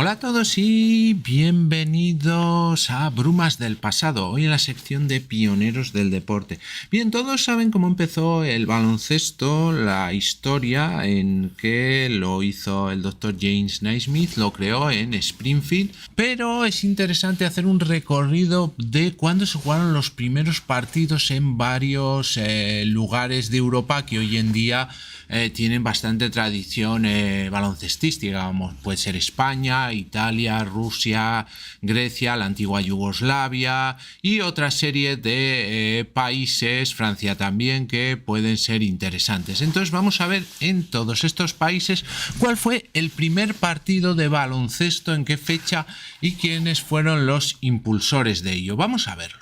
Hola a todos y bienvenidos a Brumas del Pasado, hoy en la sección de pioneros del deporte. Bien, todos saben cómo empezó el baloncesto, la historia en que lo hizo el Dr. James Naismith, lo creó en Springfield, pero es interesante hacer un recorrido de cuándo se jugaron los primeros partidos en varios lugares de Europa que hoy en día tienen bastante tradición baloncestística, vamos, puede ser España, Italia, Rusia, Grecia, la antigua Yugoslavia y otra serie de países, Francia también, que pueden ser interesantes. Entonces vamos a ver en todos estos países cuál fue el primer partido de baloncesto, en qué fecha y quiénes fueron los impulsores de ello. Vamos a verlo.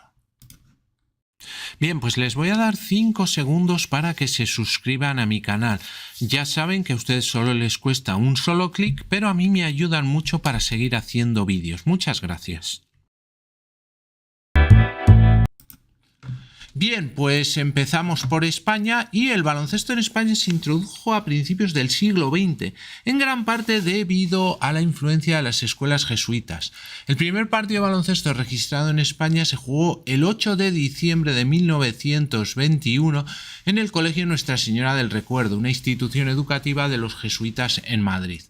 Bien, pues les voy a dar 5 segundos para que se suscriban a mi canal. Ya saben que a ustedes solo les cuesta un solo clic, pero a mí me ayudan mucho para seguir haciendo vídeos. Muchas gracias. Bien, pues empezamos por España y el baloncesto en España se introdujo a principios del siglo XX, en gran parte debido a la influencia de las escuelas jesuitas. El primer partido de baloncesto registrado en España se jugó el 8 de diciembre de 1921 en el Colegio Nuestra Señora del Recuerdo, una institución educativa de los jesuitas en Madrid.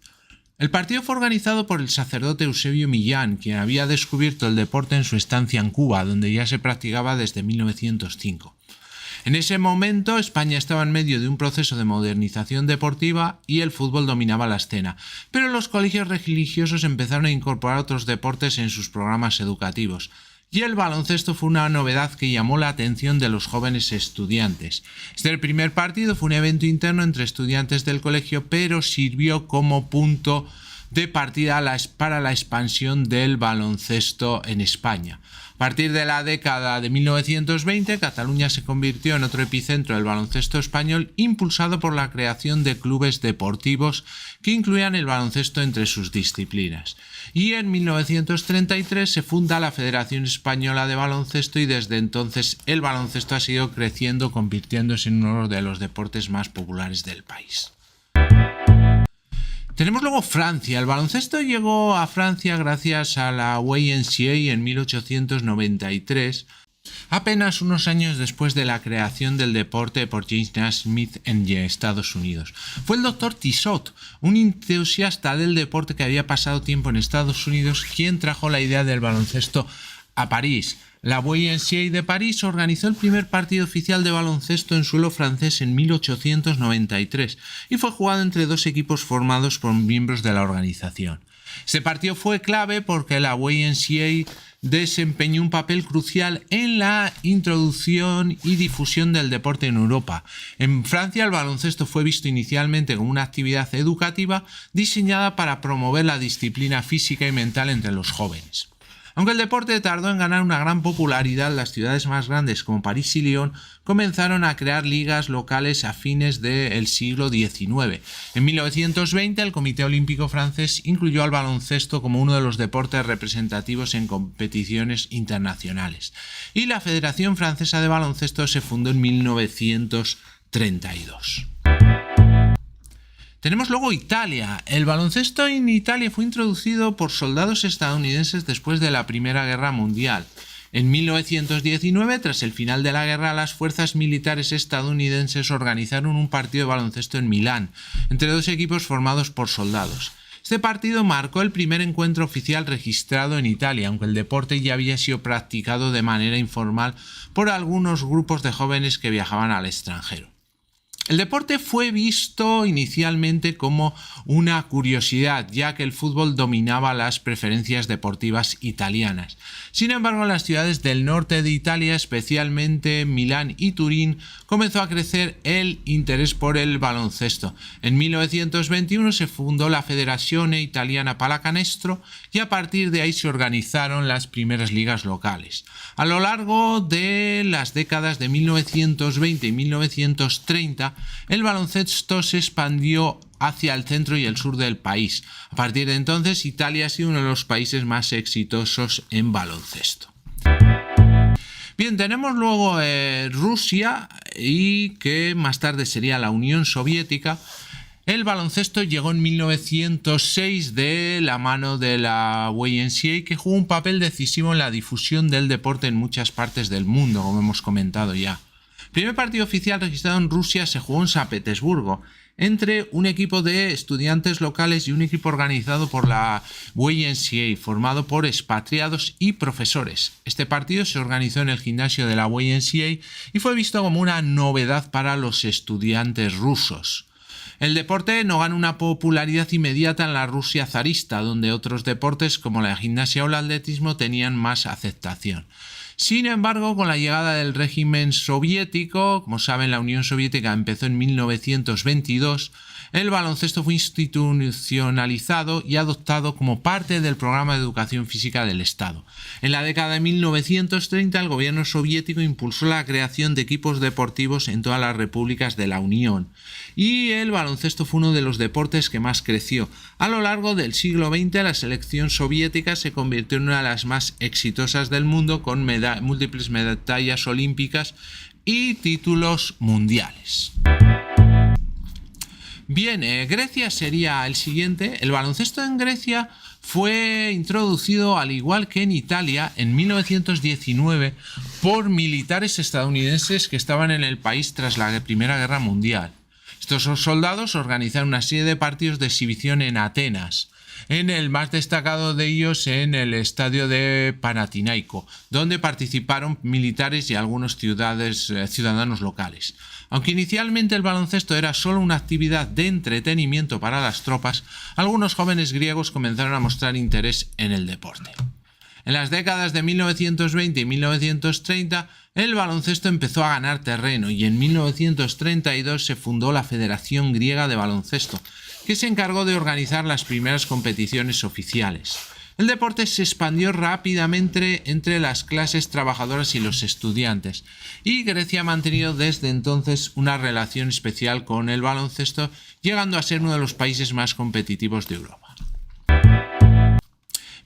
El partido fue organizado por el sacerdote Eusebio Millán, quien había descubierto el deporte en su estancia en Cuba, donde ya se practicaba desde 1905. En ese momento España estaba en medio de un proceso de modernización deportiva y el fútbol dominaba la escena, pero los colegios religiosos empezaron a incorporar otros deportes en sus programas educativos. Y el baloncesto fue una novedad que llamó la atención de los jóvenes estudiantes. El primer partido fue un evento interno entre estudiantes del colegio, pero sirvió como punto de partida para la expansión del baloncesto en España. A partir de la década de 1920, Cataluña se convirtió en otro epicentro del baloncesto español, impulsado por la creación de clubes deportivos que incluían el baloncesto entre sus disciplinas. Y en 1933 se funda la Federación Española de Baloncesto y desde entonces el baloncesto ha seguido creciendo, convirtiéndose en uno de los deportes más populares del país. Tenemos luego Francia. El baloncesto llegó a Francia gracias a la YMCA en 1893, apenas unos años después de la creación del deporte por James Naismith en Estados Unidos. Fue el Dr. Tissot, un entusiasta del deporte que había pasado tiempo en Estados Unidos, quien trajo la idea del baloncesto a París. La YMCA de París organizó el primer partido oficial de baloncesto en suelo francés en 1893 y fue jugado entre dos equipos formados por miembros de la organización. Este partido fue clave porque la YMCA desempeñó un papel crucial en la introducción y difusión del deporte en Europa. En Francia el baloncesto fue visto inicialmente como una actividad educativa diseñada para promover la disciplina física y mental entre los jóvenes. Aunque el deporte tardó en ganar una gran popularidad, las ciudades más grandes como París y Lyon comenzaron a crear ligas locales a fines del siglo XIX. En 1920 el Comité Olímpico francés incluyó al baloncesto como uno de los deportes representativos en competiciones internacionales y la Federación Francesa de Baloncesto se fundó en 1932. Tenemos luego Italia. El baloncesto en Italia fue introducido por soldados estadounidenses después de la Primera Guerra Mundial. En 1919, tras el final de la guerra, las fuerzas militares estadounidenses organizaron un partido de baloncesto en Milán, entre dos equipos formados por soldados. Este partido marcó el primer encuentro oficial registrado en Italia, aunque el deporte ya había sido practicado de manera informal por algunos grupos de jóvenes que viajaban al extranjero. El deporte fue visto inicialmente como una curiosidad, ya que el fútbol dominaba las preferencias deportivas italianas. Sin embargo, en las ciudades del norte de Italia, especialmente Milán y Turín, comenzó a crecer el interés por el baloncesto. En 1921 se fundó la Federazione Italiana Pallacanestro y a partir de ahí se organizaron las primeras ligas locales. A lo largo de las décadas de 1920 y 1930, el baloncesto se expandió hacia el centro y el sur del país. A partir de entonces, Italia ha sido uno de los países más exitosos en baloncesto. Bien, tenemos luego Rusia y que más tarde sería la Unión Soviética. El baloncesto llegó en 1906 de la mano de la YMCA, que jugó un papel decisivo en la difusión del deporte en muchas partes del mundo, como hemos comentado ya. El primer partido oficial registrado en Rusia se jugó en San Petersburgo, entre un equipo de estudiantes locales y un equipo organizado por la YMCA, formado por expatriados y profesores. Este partido se organizó en el gimnasio de la YMCA y fue visto como una novedad para los estudiantes rusos. El deporte no ganó una popularidad inmediata en la Rusia zarista, donde otros deportes como la gimnasia o el atletismo tenían más aceptación. Sin embargo, con la llegada del régimen soviético, como saben, la Unión Soviética empezó en 1922, el baloncesto fue institucionalizado y adoptado como parte del programa de educación física del Estado. En la década de 1930, el gobierno soviético impulsó la creación de equipos deportivos en todas las repúblicas de la Unión, y el baloncesto fue uno de los deportes que más creció. A lo largo del siglo XX, la selección soviética se convirtió en una de las más exitosas del mundo, con múltiples medallas olímpicas y títulos mundiales. Bien, Grecia sería el siguiente. El baloncesto en Grecia fue introducido, al igual que en Italia, en 1919 por militares estadounidenses que estaban en el país tras la Primera Guerra Mundial. Estos soldados organizaron una serie de partidos de exhibición en Atenas, en el más destacado de ellos en el estadio de Panathinaiko, donde participaron militares y algunos ciudadanos locales. Aunque inicialmente el baloncesto era solo una actividad de entretenimiento para las tropas, algunos jóvenes griegos comenzaron a mostrar interés en el deporte. En las décadas de 1920 y 1930, el baloncesto empezó a ganar terreno y en 1932 se fundó la Federación Griega de Baloncesto, que se encargó de organizar las primeras competiciones oficiales. El deporte se expandió rápidamente entre las clases trabajadoras y los estudiantes, y Grecia ha mantenido desde entonces una relación especial con el baloncesto, llegando a ser uno de los países más competitivos de Europa.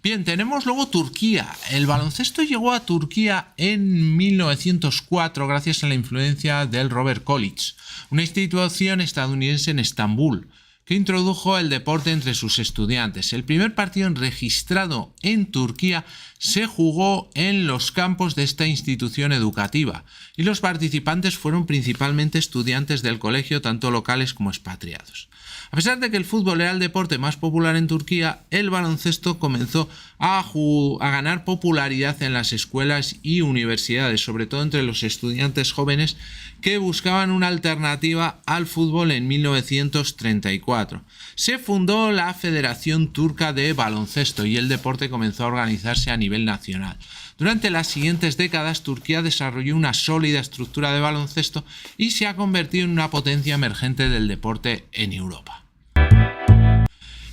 Bien, tenemos luego Turquía. El baloncesto llegó a Turquía en 1904 gracias a la influencia del Robert College, una institución estadounidense en Estambul, que introdujo el deporte entre sus estudiantes. El primer partido registrado en Turquía se jugó en los campos de esta institución educativa y los participantes fueron principalmente estudiantes del colegio, tanto locales como expatriados. A pesar de que el fútbol era el deporte más popular en Turquía, el baloncesto comenzó a ganar popularidad en las escuelas y universidades, sobre todo entre los estudiantes jóvenes que buscaban una alternativa al fútbol en 1934. Se fundó la Federación Turca de Baloncesto y el deporte comenzó a organizarse a nivel nacional. Durante las siguientes décadas, Turquía desarrolló una sólida estructura de baloncesto y se ha convertido en una potencia emergente del deporte en Europa.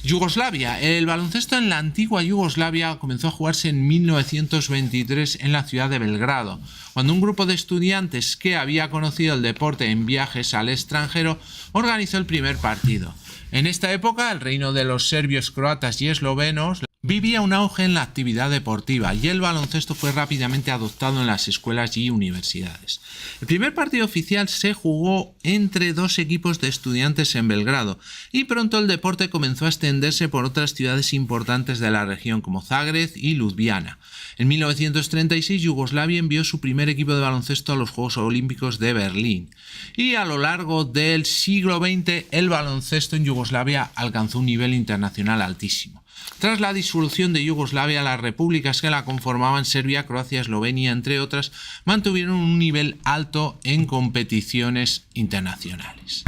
Yugoslavia. El baloncesto en la antigua Yugoslavia comenzó a jugarse en 1923 en la ciudad de Belgrado, cuando un grupo de estudiantes que había conocido el deporte en viajes al extranjero organizó el primer partido. En esta época, el reino de los serbios, croatas y eslovenos vivía un auge en la actividad deportiva y el baloncesto fue rápidamente adoptado en las escuelas y universidades. El primer partido oficial se jugó entre dos equipos de estudiantes en Belgrado y pronto el deporte comenzó a extenderse por otras ciudades importantes de la región como Zagreb y Ljubljana. En 1936 Yugoslavia envió su primer equipo de baloncesto a los Juegos Olímpicos de Berlín y a lo largo del siglo XX el baloncesto en Yugoslavia alcanzó un nivel internacional altísimo. Tras la disolución de Yugoslavia, las repúblicas que la conformaban, Serbia, Croacia, Eslovenia, entre otras, mantuvieron un nivel alto en competiciones internacionales.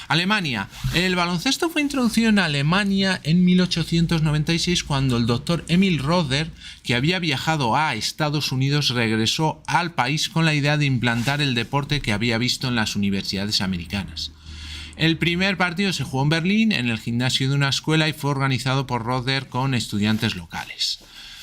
Alemania. El baloncesto fue introducido en Alemania en 1896 cuando el doctor Emil Roeder, que había viajado a Estados Unidos, regresó al país con la idea de implantar el deporte que había visto en las universidades americanas. El primer partido se jugó en Berlín, en el gimnasio de una escuela, y fue organizado por Roeder con estudiantes locales.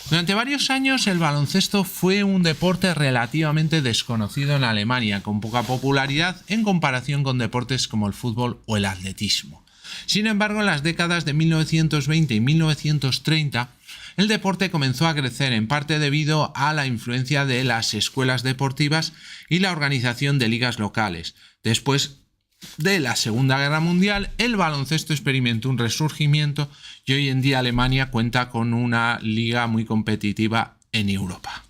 Durante varios años el baloncesto fue un deporte relativamente desconocido en Alemania, con poca popularidad en comparación con deportes como el fútbol o el atletismo. Sin embargo, en las décadas de 1920 y 1930, el deporte comenzó a crecer, en parte debido a la influencia de las escuelas deportivas y la organización de ligas locales. Después de la Segunda Guerra Mundial, el baloncesto experimentó un resurgimiento y hoy en día Alemania cuenta con una liga muy competitiva en Europa.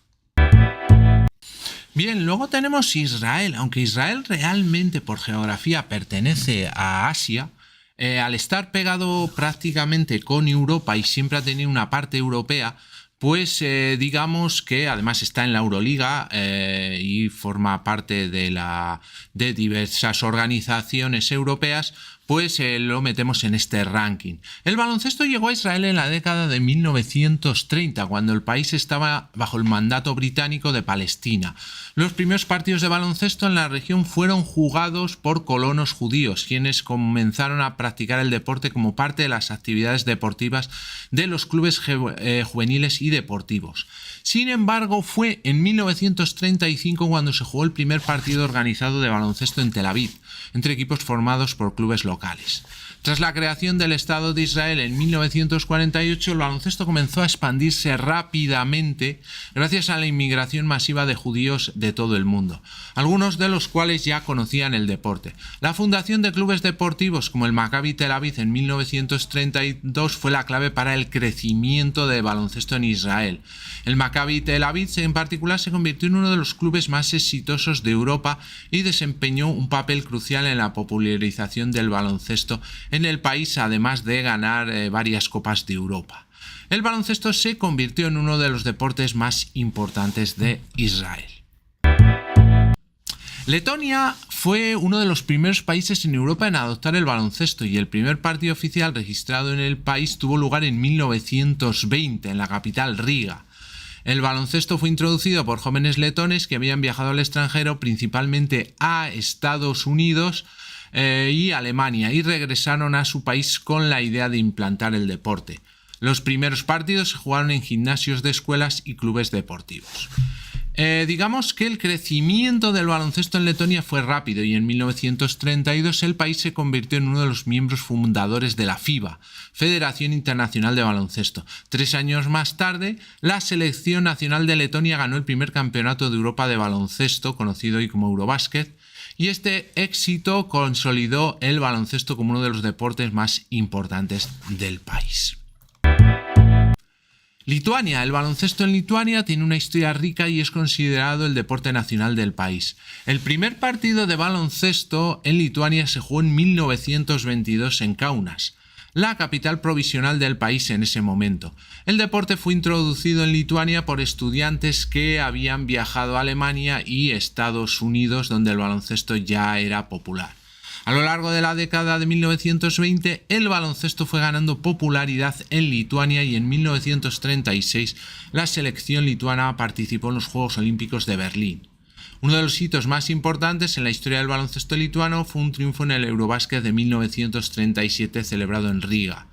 Bien, luego tenemos Israel. Aunque Israel realmente por geografía pertenece a Asia, al estar pegado prácticamente con Europa y siempre ha tenido una parte europea, pues digamos que además está en la Euroliga y forma parte de diversas organizaciones europeas, pues lo metemos en este ranking. El baloncesto llegó a Israel en la década de 1930, cuando el país estaba bajo el mandato británico de Palestina. Los primeros partidos de baloncesto en la región fueron jugados por colonos judíos, quienes comenzaron a practicar el deporte como parte de las actividades deportivas de los clubes juveniles y deportivos. Sin embargo, fue en 1935 cuando se jugó el primer partido organizado de baloncesto en Tel Aviv, entre equipos formados por clubes locales. Tras la creación del Estado de Israel en 1948, el baloncesto comenzó a expandirse rápidamente gracias a la inmigración masiva de judíos de todo el mundo, algunos de los cuales ya conocían el deporte. La fundación de clubes deportivos como el Maccabi Tel Aviv en 1932 fue la clave para el crecimiento del baloncesto en Israel. El Maccabi Tel Aviv en particular se convirtió en uno de los clubes más exitosos de Europa y desempeñó un papel crucial en la popularización del baloncesto en el país, además de ganar varias copas de Europa. El baloncesto se convirtió en uno de los deportes más importantes de Israel. Letonia fue uno de los primeros países en Europa en adoptar el baloncesto y el primer partido oficial registrado en el país tuvo lugar en 1920 en la capital Riga. El baloncesto fue introducido por jóvenes letones que habían viajado al extranjero, principalmente a Estados Unidos y Alemania, y regresaron a su país con la idea de implantar el deporte. Los primeros partidos se jugaron en gimnasios de escuelas y clubes deportivos. Digamos que el crecimiento del baloncesto en Letonia fue rápido y en 1932 el país se convirtió en uno de los miembros fundadores de la FIBA, Federación Internacional de Baloncesto. 3 años más tarde, la selección nacional de Letonia ganó el primer campeonato de Europa de baloncesto, conocido hoy como Eurobasket, y este éxito consolidó el baloncesto como uno de los deportes más importantes del país. Lituania. El baloncesto en Lituania tiene una historia rica y es considerado el deporte nacional del país. El primer partido de baloncesto en Lituania se jugó en 1922 en Kaunas, la capital provisional del país en ese momento. El deporte fue introducido en Lituania por estudiantes que habían viajado a Alemania y Estados Unidos, donde el baloncesto ya era popular. A lo largo de la década de 1920, el baloncesto fue ganando popularidad en Lituania y en 1936 la selección lituana participó en los Juegos Olímpicos de Berlín. Uno de los hitos más importantes en la historia del baloncesto lituano fue un triunfo en el Eurobasket de 1937 celebrado en Riga,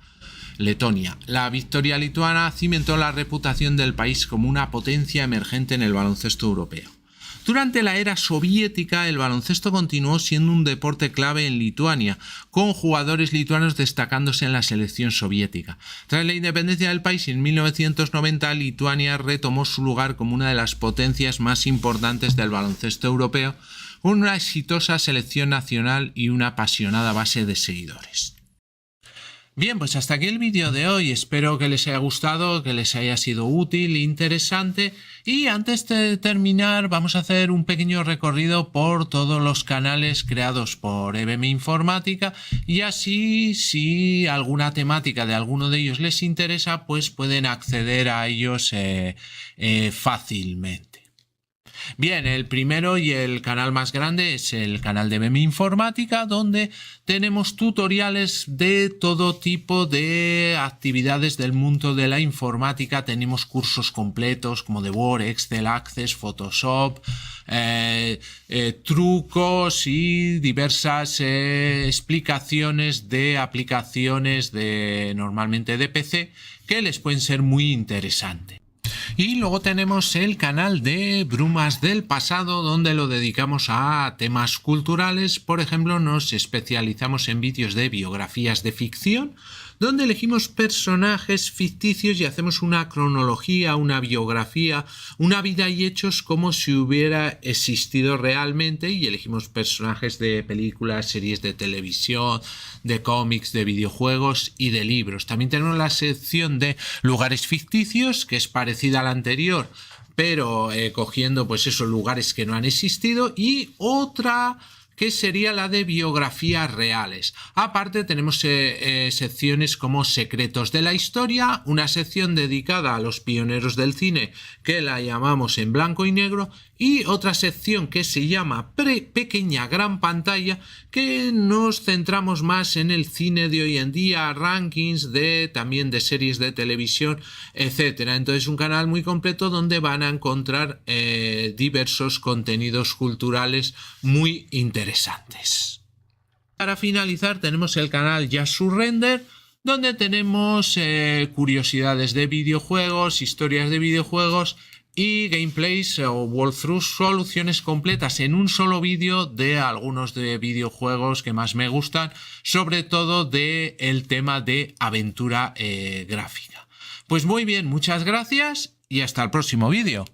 Letonia. La victoria lituana cimentó la reputación del país como una potencia emergente en el baloncesto europeo. Durante la era soviética, el baloncesto continuó siendo un deporte clave en Lituania, con jugadores lituanos destacándose en la selección soviética. Tras la independencia del país en 1990, Lituania retomó su lugar como una de las potencias más importantes del baloncesto europeo, con una exitosa selección nacional y una apasionada base de seguidores. Bien, pues hasta aquí el vídeo de hoy. Espero que les haya gustado, que les haya sido útil e interesante. Y antes de terminar, vamos a hacer un pequeño recorrido por todos los canales creados por EBM Informática. Y así, si alguna temática de alguno de ellos les interesa, pues pueden acceder a ellos fácilmente. Bien, el primero y el canal más grande es el canal de EBM Informática, donde tenemos tutoriales de todo tipo de actividades del mundo de la informática. Tenemos cursos completos como de Word, Excel, Access, Photoshop, trucos y diversas explicaciones de aplicaciones normalmente de PC que les pueden ser muy interesantes. Y luego tenemos el canal de Brumas del Pasado, donde lo dedicamos a temas culturales. Por ejemplo, nos especializamos en vídeos de biografías de ficción, donde elegimos personajes ficticios y hacemos una cronología, una biografía, una vida y hechos como si hubiera existido realmente, y elegimos personajes de películas, series de televisión, de cómics, de videojuegos y de libros. También tenemos la sección de lugares ficticios, que es parecida a la anterior, pero cogiendo pues esos lugares que no han existido, y otra que sería la de biografías reales. Aparte tenemos secciones como secretos de la historia, una sección dedicada a los pioneros del cine que la llamamos en blanco y negro, y otra sección que se llama pequeña gran pantalla, que nos centramos más en el cine de hoy en día, rankings también de series de televisión, etcétera. Entonces un canal muy completo donde van a encontrar diversos contenidos culturales muy interesantes. Para finalizar tenemos el canal Just Surrender, donde tenemos curiosidades de videojuegos, historias de videojuegos y gameplays o walkthroughs, soluciones completas en un solo vídeo de algunos de videojuegos que más me gustan, sobre todo del tema de aventura gráfica. Pues muy bien, muchas gracias y hasta el próximo vídeo.